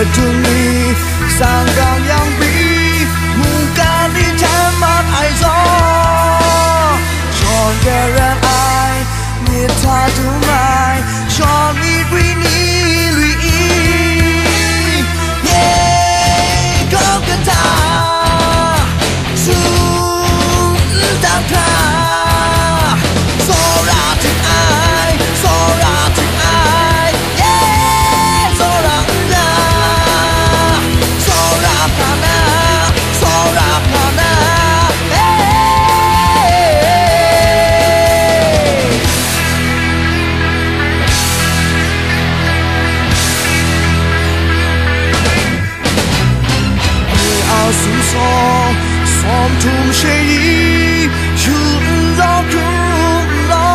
dung ni sang gang yang bi muka ni chamat ai zo John Garen ai ni ta du mai John ni bri ni lui yeah go kata su dang ka so ra tin ai so ra tin ai yeah so ra na so ra kana so ra kana Su song som tum she yi chun lo kun lo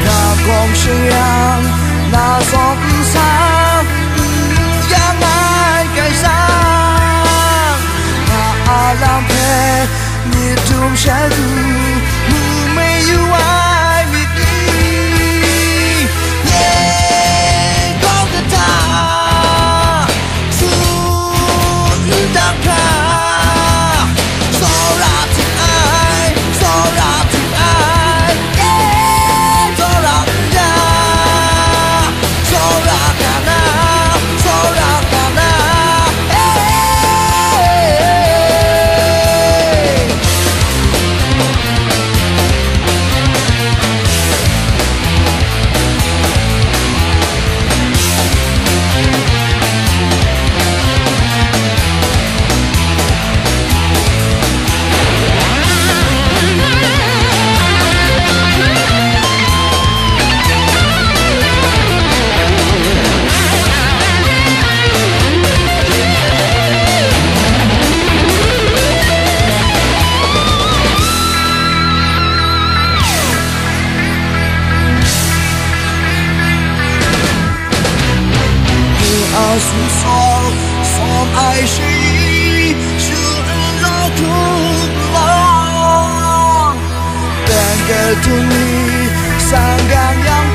ka gong she yang na som sa yang ai kai sang na a lam pe ni tum she du mu me you ai mi ti yeah gong the ta Su song som ai shi shu lo ku lo dan ge tu ni sang gang yang